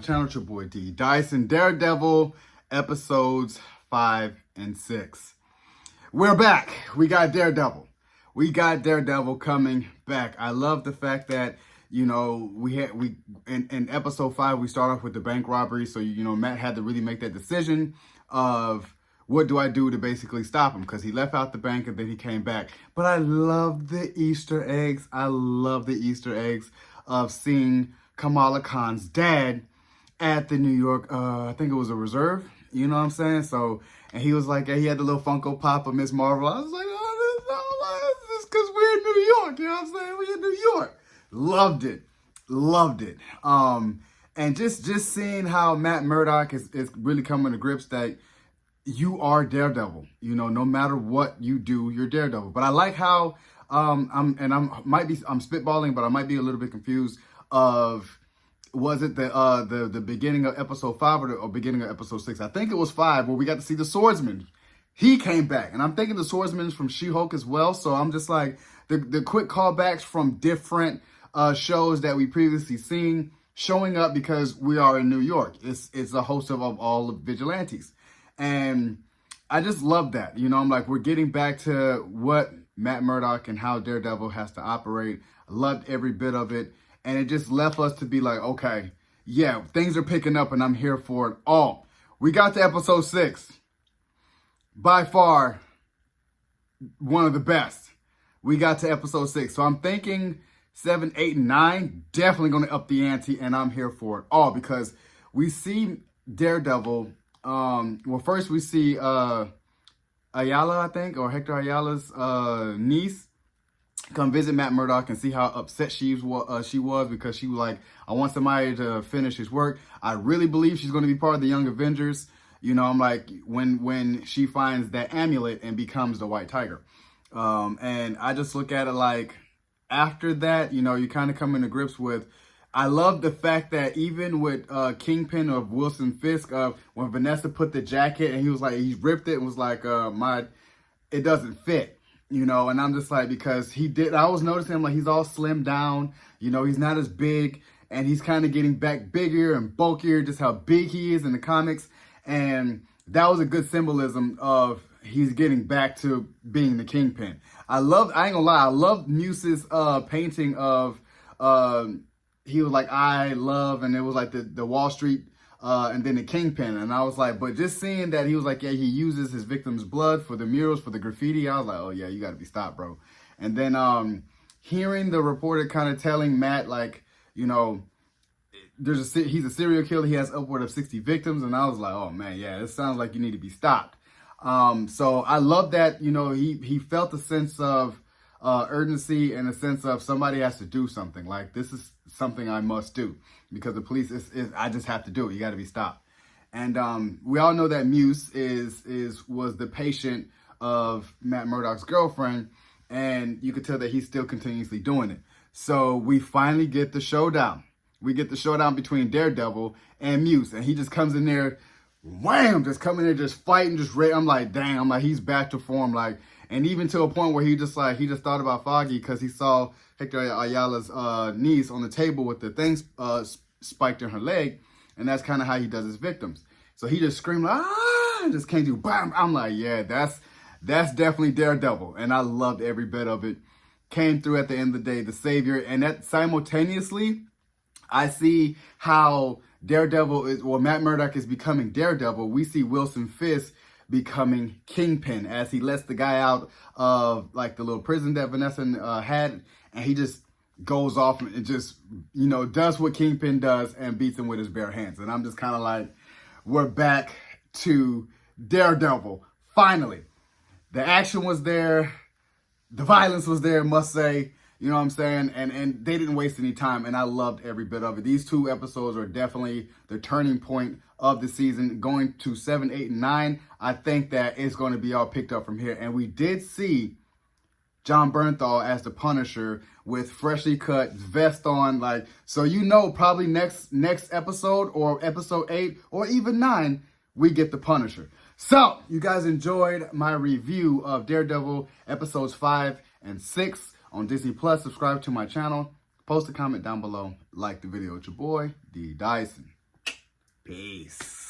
channel. It's your boy D Dyson. Daredevil episodes 5 and 6. We're back. We got Daredevil. We got Daredevil coming back. I love the fact that, you know, in episode 5 we start off with the bank robbery. So, you know, Matt had to really make that decision of what do I do to basically stop him, because he left out the bank and then he came back. But I love the Easter eggs. I love the Easter eggs of seeing Kamala Khan's dad at the New York, I think it was a reserve, you know what I'm saying? So, and he was like, he had the little Funko Pop of Miss Marvel. I was like, oh, this is because we're in New York, you know what I'm saying? We're in New York. Loved it. Loved it. And just seeing how Matt Murdock is really coming to grips that you are Daredevil. You know, no matter what you do, you're Daredevil. But I like how, I'm spitballing, but I might be a little bit confused of, was it the beginning of episode 5 or beginning of episode 6? I think it was 5 where we got to see the swordsman. He came back, and I'm thinking the swordsman's from She-Hulk as well. So I'm just like, the quick callbacks from different shows that we previously seen showing up because we are in New York. It's a host of all of vigilantes. And I just love that. You know, I'm like, we're getting back to what Matt Murdock and how Daredevil has to operate. I loved every bit of it. And it just left us to be like, okay, yeah, things are picking up and I'm here for it all. We got to episode 6. By far, one of the best. We got to episode 6. So I'm thinking 7, 8, and 9, definitely going to up the ante, and I'm here for it all because we see Daredevil. Well, first we see Ayala, I think, or Hector Ayala's niece come visit Matt Murdock and see how upset she was because she was like, I want somebody to finish his work. I really believe she's going to be part of the Young Avengers. You know, I'm like, when she finds that amulet and becomes the White Tiger. And I just look at it like, after that, you know, you kind of come into grips with, I love the fact that even with Kingpin of Wilson Fisk, when Vanessa put the jacket and he was like, he ripped it and was like, it doesn't fit, you know, and I'm just like, because I was noticing him, like, he's all slimmed down, you know, he's not as big, and he's kind of getting back bigger and bulkier, just how big he is in the comics, and that was a good symbolism of he's getting back to being the Kingpin. I ain't gonna lie, I love Muse's painting of, he was like, I love, and it was like the Wall Street, and then the Kingpin. And I was like, but just seeing that he was like, yeah, he uses his victim's blood for the murals, for the graffiti. I was like, oh yeah, you gotta be stopped, bro. And then hearing the reporter kind of telling Matt, like, you know, he's a serial killer. He has upward of 60 victims. And I was like, oh man, yeah, this sounds like you need to be stopped. So I love that, you know, he felt a sense of urgency and a sense of somebody has to do something. Like, this is something I must do because the police I just have to do it. You got to be stopped. And we all know that Muse was the patient of Matt Murdock's girlfriend, and you could tell that he's still continuously doing it. So we finally get the showdown. We get the showdown between Daredevil and Muse, and he just comes in there, wham, just coming in, just fighting, just ready. I'm like, dang, I'm like, he's back to form, like. And even to a point where he just thought about Foggy because he saw Hector Ayala's niece on the table with the things spiked in her leg. And that's kind of how he does his victims. So he just screamed, ah, just came to bam. I'm like, yeah, that's definitely Daredevil. And I loved every bit of it. Came through at the end of the day, the savior. And that simultaneously, I see how Matt Murdock is becoming Daredevil. We see Wilson Fisk becoming Kingpin as he lets the guy out of like the little prison that Vanessa had, and he just goes off and just, you know, does what Kingpin does and beats him with his bare hands. And I'm just kind of like, we're back to Daredevil. Finally, the action was there, the violence was there, must say. You know what I'm saying? And they didn't waste any time, and I loved every bit of it. These 2 episodes are definitely the turning point of the season. Going to 7, 8, and 9, I think that it's going to be all picked up from here. And we did see John Bernthal as the Punisher with freshly cut vest on, like, so you know probably next episode or episode 8 or even 9, we get the Punisher. So you guys enjoyed my review of Daredevil episodes 5 and 6. On Disney Plus, subscribe to my channel, post a comment down below, like the video. It's your boy, D Dyson. Peace.